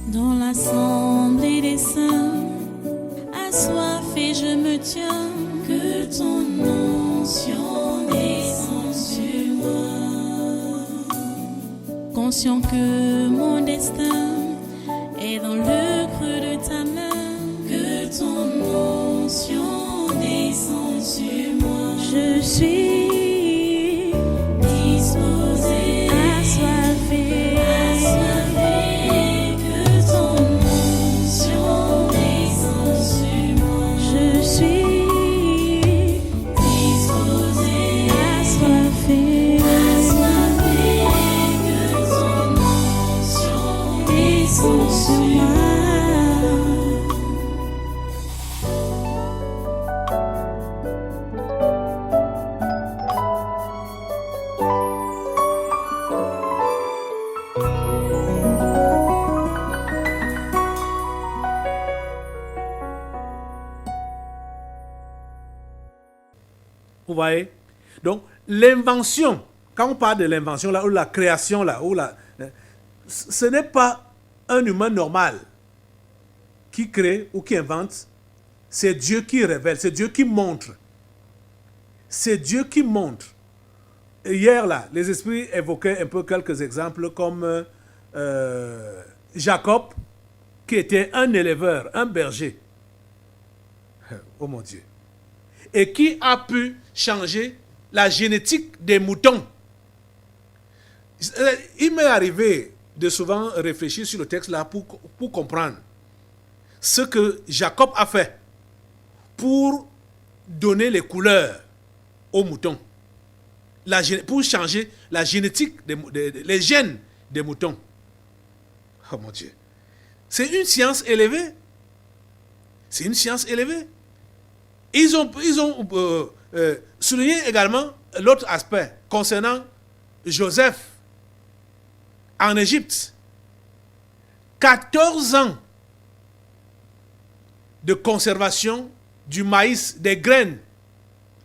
Dans l'assemblée des saints, assoiffé je me tiens, que ton onction descende sur moi. Conscient que mon destin est dans le creux de ta main, que ton onction descende sur moi. Je suis disposé, assoiffé, que ton onction descende sur moi. Je suis disposé, assoiffé, que ton onction descende sur moi. Vous voyez? Donc, l'invention, quand on parle de l'invention, là, ou la création, là, ce n'est pas un humain normal qui crée ou qui invente. C'est Dieu qui révèle, c'est Dieu qui montre. C'est Dieu qui montre. Et hier, là, les esprits évoquaient un peu quelques exemples comme Jacob, qui était un éleveur, un berger. Oh mon Dieu. Et qui a pu changer la génétique des moutons. Il m'est arrivé de souvent réfléchir sur le texte là pour comprendre ce que Jacob a fait pour donner les couleurs aux moutons, pour changer la génétique, les gènes des moutons. Oh mon Dieu. C'est une science élevée. C'est une science élevée. Ils ont souligné également l'autre aspect concernant Joseph en Égypte. 14 ans de conservation du maïs, des graines,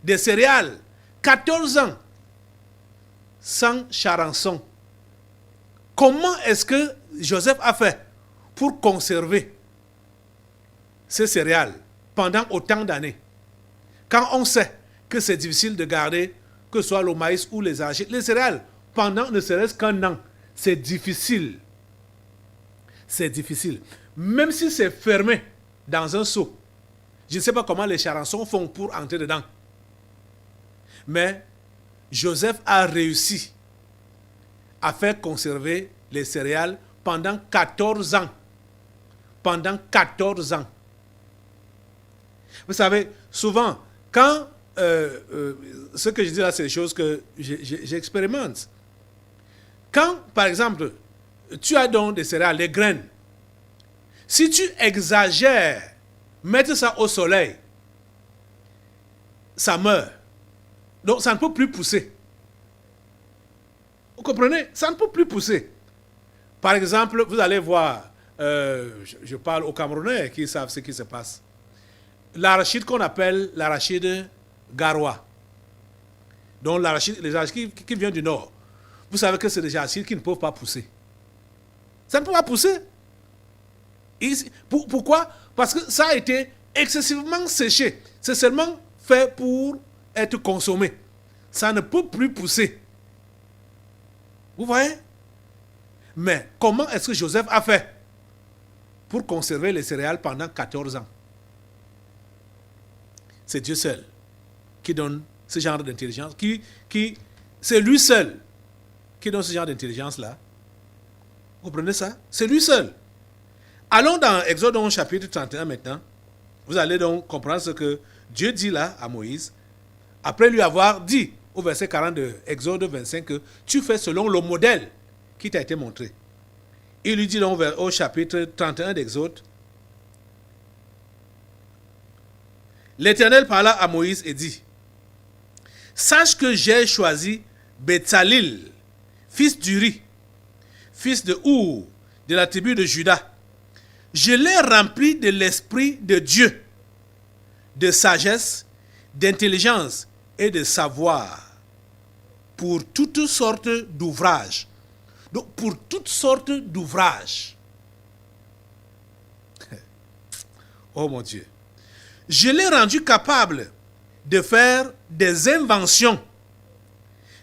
des céréales. 14 ans sans charançon. Comment est-ce que Joseph a fait pour conserver ces céréales pendant autant d'années? Quand on sait que c'est difficile de garder, que ce soit le maïs ou les arachides, les céréales, pendant ne serait-ce qu'un an, c'est difficile. C'est difficile. Même si c'est fermé dans un seau, je ne sais pas comment les charançons font pour entrer dedans. Mais Joseph a réussi à faire conserver les céréales pendant 14 ans. Pendant 14 ans. Vous savez, souvent, quand ce que je dis là, c'est des choses que j'expérimente. Quand, par exemple, tu as donc des céréales, des graines, si tu exagères, mettre ça au soleil, ça meurt. Donc, ça ne peut plus pousser. Vous comprenez? Ça ne peut plus pousser. Par exemple, vous allez voir, je parle aux Camerounais qui savent ce qui se passe. L'arachide qu'on appelle l'arachide garois. Donc l'arachide, les arachides qui viennent du nord. Vous savez que c'est des arachides qui ne peuvent pas pousser. Ça ne peut pas pousser. Pourquoi? Parce que ça a été excessivement séché. C'est seulement fait pour être consommé. Ça ne peut plus pousser. Vous voyez? Mais comment est-ce que Joseph a fait pour conserver les céréales pendant 14 ans? C'est Dieu seul qui donne ce genre d'intelligence. C'est lui seul qui donne ce genre d'intelligence-là. Vous comprenez ça? C'est lui seul. Allons dans Exode chapitre 31 maintenant. Vous allez donc comprendre ce que Dieu dit là à Moïse. Après lui avoir dit au verset 40 de Exode 25 que tu fais selon le modèle qui t'a été montré. Il lui dit donc au chapitre 31 d'Exode. L'Éternel parla à Moïse et dit: sache que j'ai choisi Betsalil, fils d'Uri, fils de Our, de la tribu de Juda. Je l'ai rempli de l'esprit de Dieu, de sagesse, d'intelligence et de savoir, pour toutes sortes d'ouvrages. Donc, pour toutes sortes d'ouvrages. Oh mon Dieu. Je l'ai rendu capable de faire des inventions,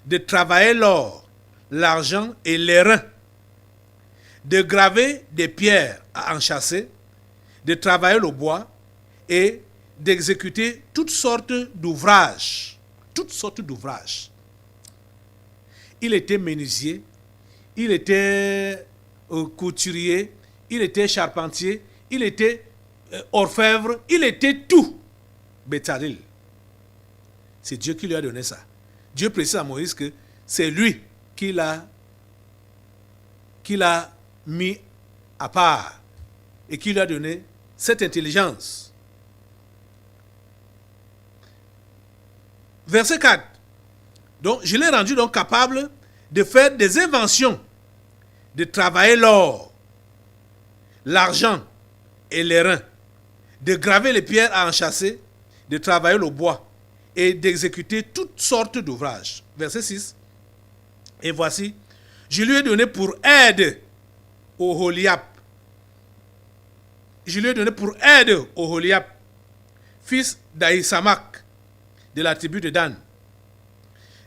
de travailler l'or, l'argent et l'airain, de graver des pierres à enchâsser, de travailler le bois et d'exécuter toutes sortes d'ouvrages. Toutes sortes d'ouvrages. Il était menuisier, il était couturier, il était charpentier, il était orfèvre, il était tout. Béthalil. C'est Dieu qui lui a donné ça. Dieu précise à Moïse que c'est lui qui l'a mis à part et qui lui a donné cette intelligence. Verset 4. Donc, je l'ai rendu donc capable de faire des inventions, de travailler l'or, l'argent et l'airain, de graver les pierres à enchâsser, de travailler le bois et d'exécuter toutes sortes d'ouvrages. Verset 6. Et voici, je lui ai donné pour aide Oholiab. Je lui ai donné pour aide Oholiab, fils d'Ahisamak, de la tribu de Dan.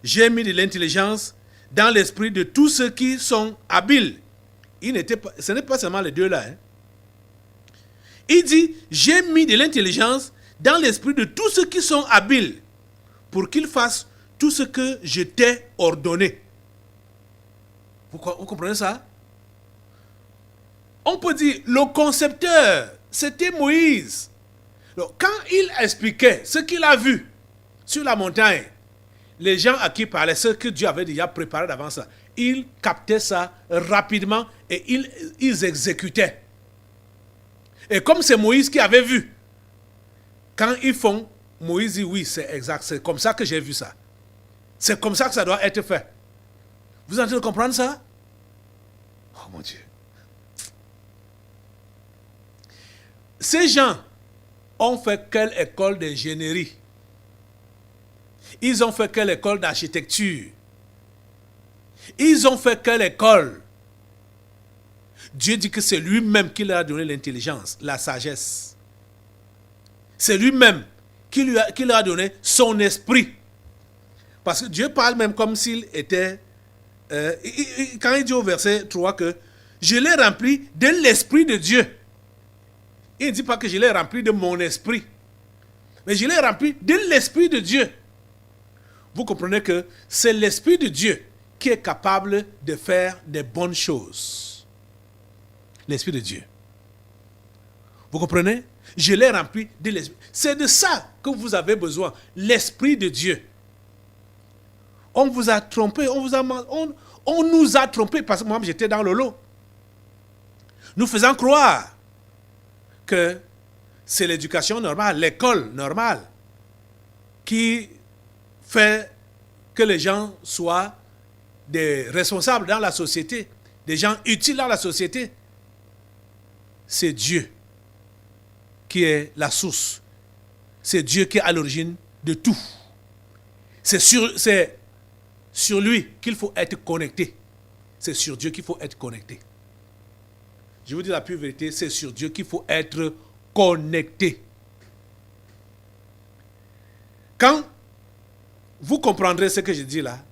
J'ai mis de l'intelligence dans l'esprit de tous ceux qui sont habiles. Ce n'est pas seulement les deux là. Il dit, j'ai mis de l'intelligence dans l'esprit de tous ceux qui sont habiles pour qu'ils fassent tout ce que je t'ai ordonné. Vous comprenez ça? On peut dire, le concepteur, c'était Moïse. Donc, quand il expliquait ce qu'il a vu sur la montagne, les gens à qui il parlait, ce que Dieu avait déjà préparé d'avant ça, ils captaient ça rapidement et ils exécutaient. Et comme c'est Moïse qui avait vu, quand ils font, Moïse dit oui, c'est exact, c'est comme ça que j'ai vu ça. C'est comme ça que ça doit être fait. Vous êtes en train de comprendre ça? Oh mon Dieu. Ces gens ont fait quelle école d'ingénierie? Ils ont fait quelle école d'architecture? Ils ont fait quelle école? Dieu dit que c'est lui-même qui leur a donné l'intelligence, la sagesse. C'est lui-même qui leur a donné son esprit. Parce que Dieu parle même comme s'il était... quand il dit au verset 3 que je l'ai rempli de l'esprit de Dieu. Il ne dit pas que je l'ai rempli de mon esprit. Mais je l'ai rempli de l'esprit de Dieu. Vous comprenez que c'est l'esprit de Dieu qui est capable de faire des bonnes choses. L'esprit de Dieu. Vous comprenez? Je l'ai rempli de l'esprit. C'est de ça que vous avez besoin. L'esprit de Dieu. On vous a trompé, on nous a trompé parce que moi j'étais dans le lot. Nous faisons croire que c'est l'éducation normale, l'école normale qui fait que les gens soient des responsables dans la société, des gens utiles dans la société. C'est Dieu qui est la source. C'est Dieu qui est à l'origine de tout. C'est sur lui qu'il faut être connecté. C'est sur Dieu qu'il faut être connecté. Je vous dis la pure vérité, c'est sur Dieu qu'il faut être connecté. Quand vous comprendrez ce que je dis là,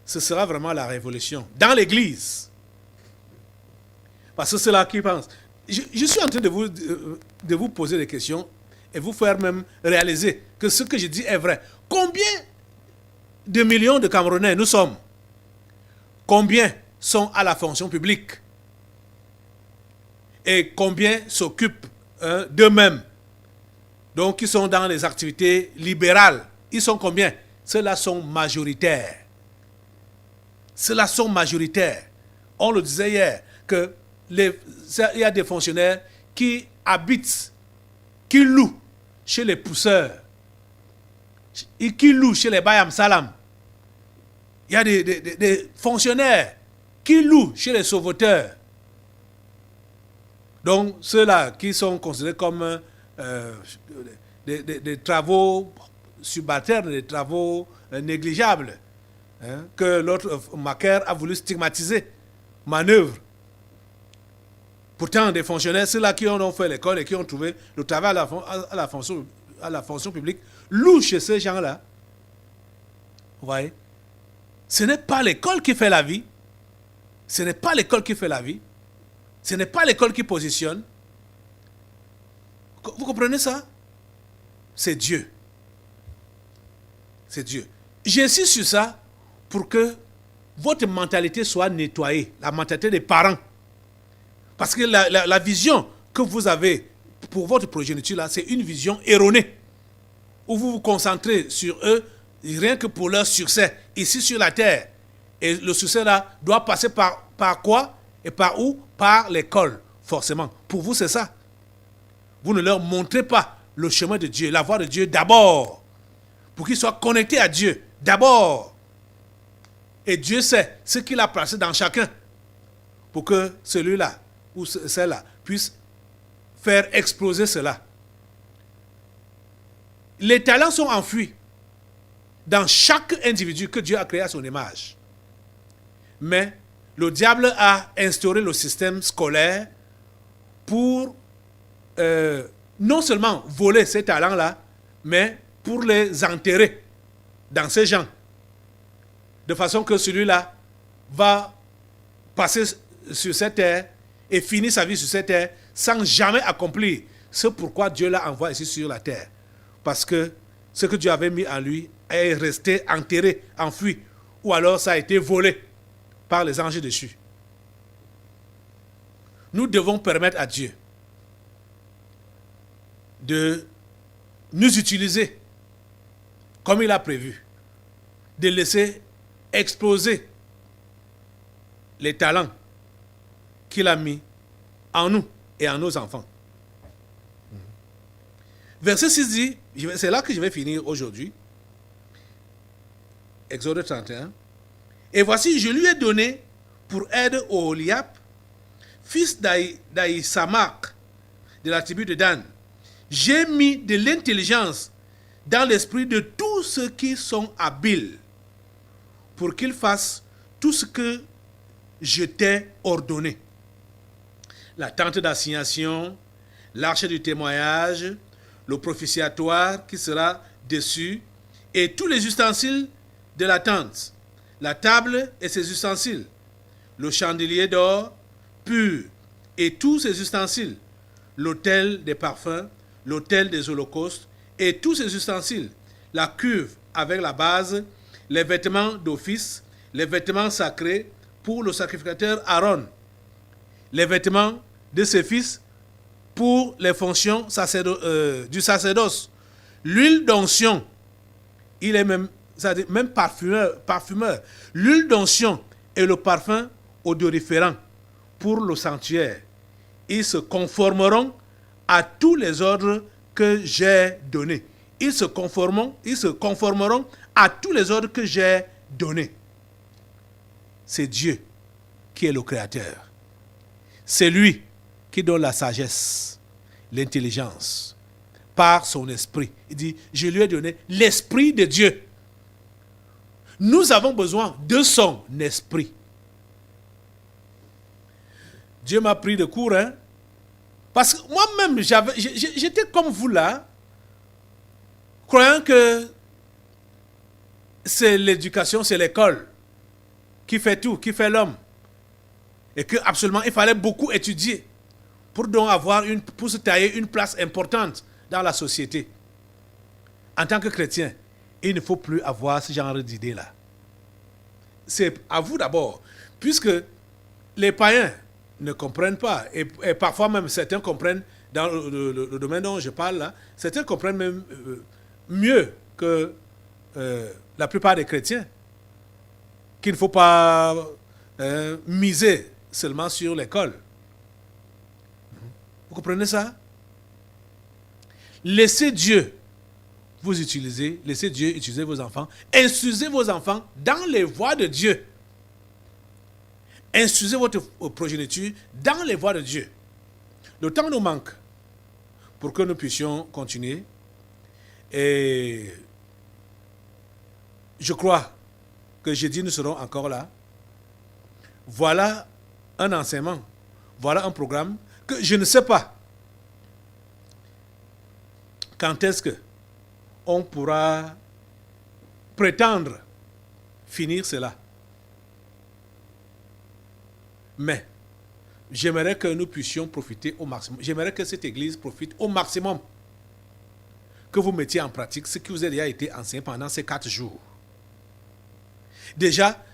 ce sera vraiment la révolution dans l'église. Parce que c'est là qui pense. Je suis en train de vous poser des questions et vous faire même réaliser que ce que je dis est vrai. Combien de millions de Camerounais nous sommes? Combien sont à la fonction publique? Et combien s'occupent d'eux-mêmes? Donc, ils sont dans les activités libérales. Ils sont combien? Ceux-là sont majoritaires. Ceux-là sont majoritaires. On le disait hier, que il y a des fonctionnaires qui habitent, qui louent chez les pousseurs, et qui louent chez les Bayam Salam. Il y a des fonctionnaires qui louent chez les sauveteurs. Donc, ceux-là qui sont considérés comme des travaux subalternes, des travaux négligeables, que l'autre Macaire a voulu stigmatiser, manœuvre. Pourtant, des fonctionnaires, ceux-là qui ont fait l'école et qui ont trouvé le travail à la fonction publique, louent chez ces gens-là. Vous voyez? Ce n'est pas l'école qui fait la vie. Ce n'est pas l'école qui fait la vie. Ce n'est pas l'école qui positionne. Vous comprenez ça? C'est Dieu. C'est Dieu. J'insiste sur ça pour que votre mentalité soit nettoyée, la mentalité des parents. Parce que la vision que vous avez pour votre progéniture, là, c'est une vision erronée. Où vous vous concentrez sur eux, rien que pour leur succès, ici sur la terre. Et le succès là doit passer par quoi? Et par où? Par l'école, forcément. Pour vous, c'est ça. Vous ne leur montrez pas le chemin de Dieu, la voie de Dieu d'abord. Pour qu'ils soient connectés à Dieu d'abord. Et Dieu sait ce qu'il a placé dans chacun. Pour que celui-là ou celle-là puisse faire exploser cela. Les talents sont enfouis dans chaque individu que Dieu a créé à son image. Mais le diable a instauré le système scolaire pour non seulement voler ces talents-là, mais pour les enterrer dans ces gens. De façon que celui-là va passer sur cette terre et finir sa vie sur cette terre sans jamais accomplir ce pourquoi Dieu l'a envoyé ici sur la terre. Parce que ce que Dieu avait mis en lui est resté enterré, enfoui, ou alors ça a été volé par les anges déchus. Nous devons permettre à Dieu de nous utiliser comme il a prévu, de laisser exploser les talents qu'il a mis en nous et en nos enfants. Verset 6 dit, c'est là que je vais finir aujourd'hui, Exode 31. Et voici, je lui ai donné pour aide Oholiab, fils d'Ahisamak, de la tribu de Dan. J'ai mis de l'intelligence dans l'esprit de tous ceux qui sont habiles, pour qu'ils fassent tout ce que je t'ai ordonné. La tente d'assignation, l'arche du témoignage, le propitiatoire qui sera dessus, et tous les ustensiles de la tente, la table et ses ustensiles, le chandelier d'or pur et tous ses ustensiles, l'autel des parfums, l'autel des holocaustes et tous ses ustensiles, la cuve avec la base, les vêtements d'office, les vêtements sacrés pour le sacrificateur Aaron, les vêtements de ses fils pour les fonctions du sacerdoce, l'huile d'onction, il est même parfumeur, l'huile d'onction et le parfum odoriférant pour le sanctuaire. Ils se conformeront à tous les ordres que j'ai donnés. Ils se conformeront à tous les ordres que j'ai donnés. C'est Dieu qui est le Créateur. C'est lui qui donne la sagesse, l'intelligence, par son esprit. Il dit, je lui ai donné l'esprit de Dieu. Nous avons besoin de son esprit. Dieu m'a pris de court, hein? Parce que moi-même, j'étais comme vous là, croyant que c'est l'éducation, c'est l'école qui fait tout, qui fait l'homme. Et que absolument, il fallait beaucoup étudier pour donc pour se tailler une place importante dans la société. En tant que chrétien, il ne faut plus avoir ce genre d'idée-là. C'est à vous d'abord, puisque les païens ne comprennent pas, et parfois même certains comprennent, dans le domaine dont je parle là, certains comprennent même mieux que la plupart des chrétiens, qu'il ne faut pas miser seulement sur l'école. Vous comprenez ça? Laissez Dieu vous utiliser, laissez Dieu utiliser vos enfants, instruisez vos enfants dans les voies de Dieu. Instruisez votre progéniture dans les voies de Dieu. Le temps nous manque pour que nous puissions continuer. Et je crois que jeudi nous serons encore là. Voilà un enseignement, voilà un programme que je ne sais pas quand est-ce que on pourra prétendre finir cela. Mais j'aimerais que nous puissions profiter au maximum. J'aimerais que cette église profite au maximum. Que vous mettiez en pratique ce qui vous a déjà été enseigné pendant ces 4 jours. Déjà,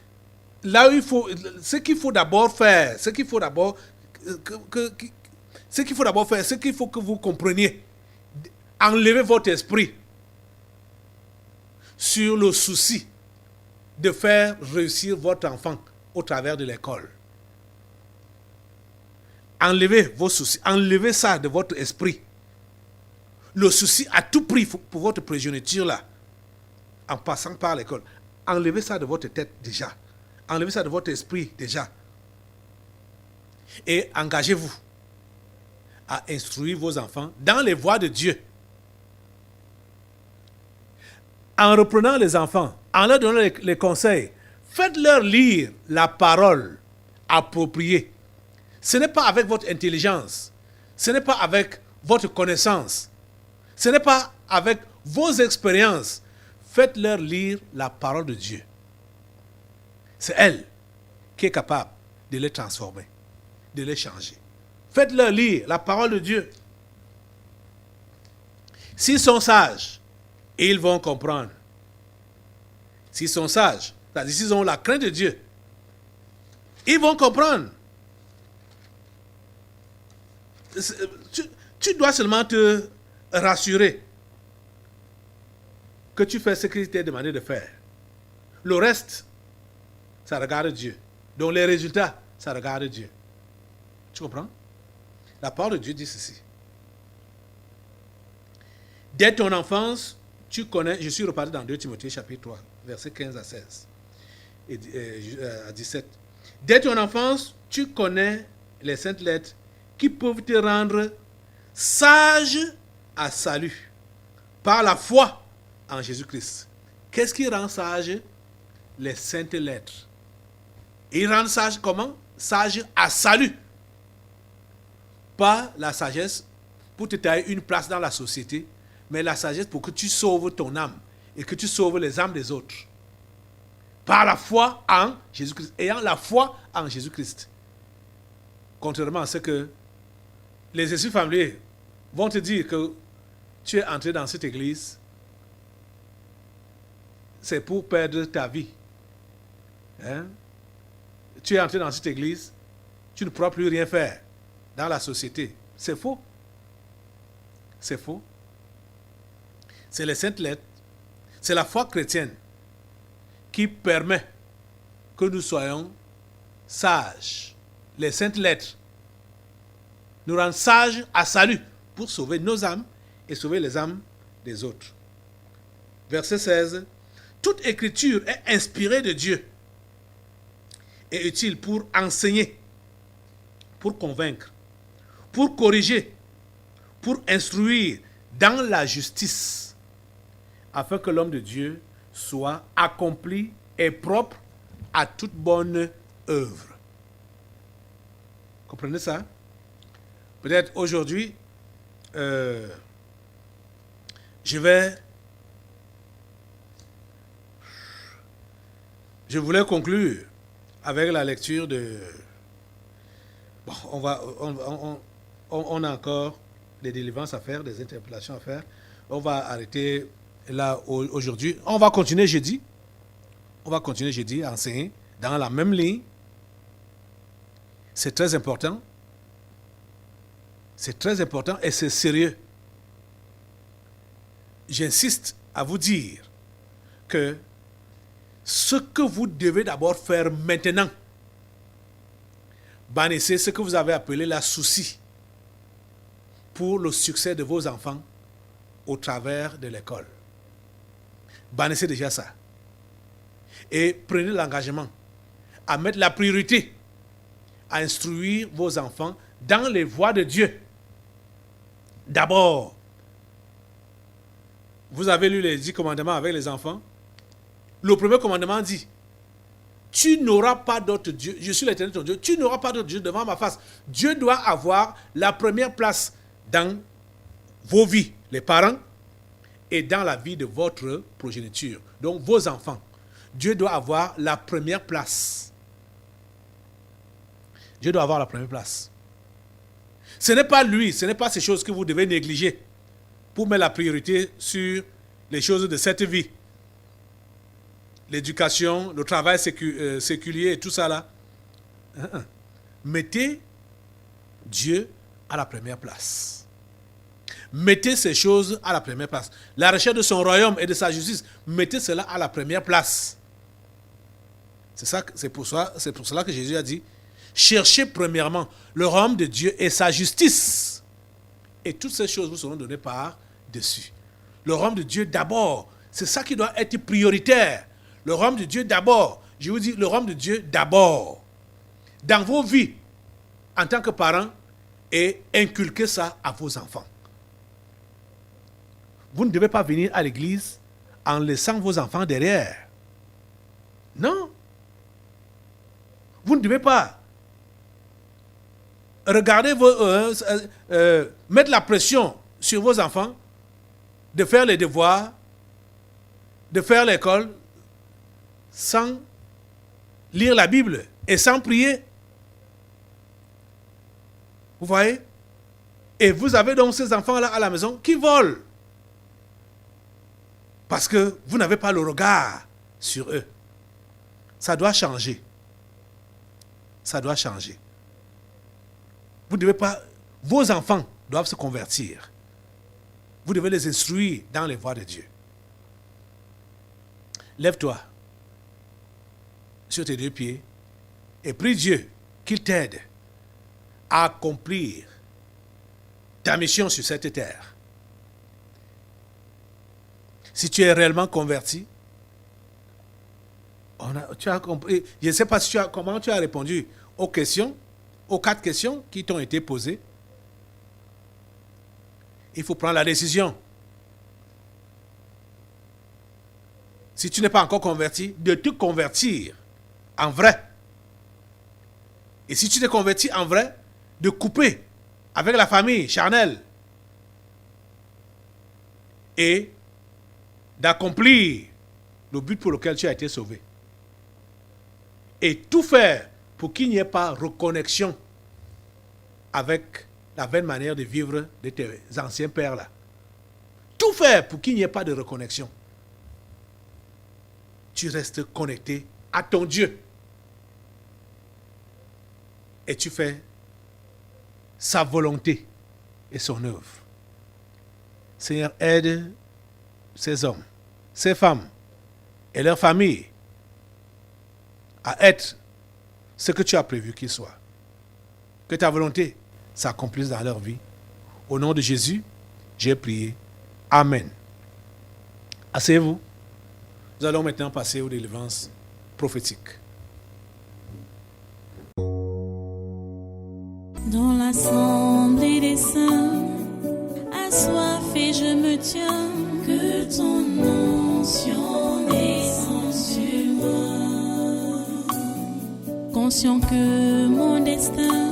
là où il faut, ce qu'il faut d'abord faire, ce qu'il faut d'abord que vous compreniez, enlevez votre esprit sur le souci de faire réussir votre enfant au travers de l'école. Enlevez vos soucis, enlevez ça de votre esprit. Le souci à tout prix pour votre progéniture là, en passant par l'école. Enlevez ça de votre tête déjà. Enlevez ça de votre esprit déjà. Et engagez-vous à instruire vos enfants dans les voies de Dieu. En reprenant les enfants, en leur donnant les conseils, faites-leur lire la parole appropriée. Ce n'est pas avec votre intelligence, ce n'est pas avec votre connaissance, ce n'est pas avec vos expériences. Faites-leur lire la parole de Dieu. C'est elle qui est capable de les transformer, de les changer. Faites-leur lire la parole de Dieu. S'ils sont sages, ils vont comprendre. S'ils sont sages, c'est-à-dire s'ils ont la crainte de Dieu, ils vont comprendre. Tu dois seulement te rassurer que tu fais ce qu'il t'est demandé de faire. Le reste, ça regarde Dieu. Donc les résultats, ça regarde Dieu. Tu comprends? La parole de Dieu dit ceci. Dès ton enfance, tu connais, je suis reparti dans 2 Timothée chapitre 3, versets 15 à 16 et à 17. Dès ton enfance, tu connais les saintes lettres qui peuvent te rendre sage à salut par la foi en Jésus-Christ. Qu'est-ce qui rend sage? Les saintes lettres. Il rend sage comment? Sage à salut. Pas la sagesse pour te tailler une place dans la société, mais la sagesse pour que tu sauves ton âme et que tu sauves les âmes des autres. Par la foi en Jésus-Christ. Ayant la foi en Jésus-Christ. Contrairement à ce que les esprits familiers vont te dire que tu es entré dans cette église, c'est pour perdre ta vie. Hein? Tu es entré dans cette église, tu ne pourras plus rien faire dans la société. C'est faux. C'est faux. C'est les saintes lettres, c'est la foi chrétienne qui permet que nous soyons sages. Les saintes lettres nous rendent sages à salut pour sauver nos âmes et sauver les âmes des autres. Verset 16. Toute écriture est inspirée de Dieu et utile pour enseigner, pour convaincre, pour corriger, pour instruire dans la justice, afin que l'homme de Dieu soit accompli et propre à toute bonne œuvre. Comprenez ça? Peut-être aujourd'hui, je voulais conclure avec la lecture de... Bon, on a encore des délivrances à faire, des interpellations à faire. On va arrêter là aujourd'hui. On va continuer jeudi. On va continuer jeudi à enseigner dans la même ligne. C'est très important. C'est très important et c'est sérieux. J'insiste à vous dire que ce que vous devez d'abord faire maintenant, bannissez ce que vous avez appelé la souci pour le succès de vos enfants au travers de l'école. Bannissez déjà ça. Et prenez l'engagement à mettre la priorité à instruire vos enfants dans les voies de Dieu. D'abord, vous avez lu les 10 commandements avec les enfants. Le premier commandement dit, tu n'auras pas d'autre Dieu. Je suis l'Éternel ton Dieu. Tu n'auras pas d'autre Dieu devant ma face. Dieu doit avoir la première place dans vos vies, les parents, et dans la vie de votre progéniture. Donc vos enfants. Dieu doit avoir la première place. Dieu doit avoir la première place. Ce n'est pas lui, ce n'est pas ces choses que vous devez négliger pour mettre la priorité sur les choses de cette vie. L'éducation, le travail séculier et tout ça là. Mettez Dieu à la première place. Mettez ces choses à la première place. La recherche de son royaume et de sa justice, mettez cela à la première place. C'est pour cela que Jésus a dit, cherchez premièrement le royaume de Dieu et sa justice. Et toutes ces choses vous seront données par-dessus. Le royaume de Dieu d'abord. C'est ça qui doit être prioritaire. Le royaume de Dieu d'abord. Je vous dis, le royaume de Dieu d'abord. Dans vos vies, en tant que parents, et inculquez ça à vos enfants. Vous ne devez pas venir à l'église en laissant vos enfants derrière. Non. Vous ne devez pas regarder mettre la pression sur vos enfants de faire les devoirs, de faire l'école sans lire la Bible et sans prier. Vous voyez? Et vous avez donc ces enfants-là à la maison qui volent. Parce que vous n'avez pas le regard sur eux. Ça doit changer. Ça doit changer. Vous ne devez pas... Vos enfants doivent se convertir. Vous devez les instruire dans les voies de Dieu. Lève-toi sur tes deux pieds et prie Dieu qu'il t'aide à accomplir ta mission sur cette terre. Si tu es réellement converti, tu as compris. Je ne sais pas comment tu as répondu aux questions, aux 4 questions qui t'ont été posées. Il faut prendre la décision. Si tu n'es pas encore converti, de te convertir en vrai. Et si tu t'es converti en vrai, de couper avec la famille charnelle et d'accomplir le but pour lequel tu as été sauvé. Et tout faire pour qu'il n'y ait pas reconnexion avec la vaine manière de vivre de tes anciens pères là. Tout faire pour qu'il n'y ait pas de reconnexion. Tu restes connecté à ton Dieu. Et tu fais sa volonté et son œuvre. Seigneur, aide ces hommes, ces femmes et leurs familles à être ce que tu as prévu qu'ils soient. Que ta volonté s'accomplisse dans leur vie. Au nom de Jésus, j'ai prié. Amen. Asseyez-vous. Nous allons maintenant passer aux délivrances prophétiques. Dans l'assemblée des saints, assoiffé je me tiens, que ton onction descende sur moi. Conscient que mon destin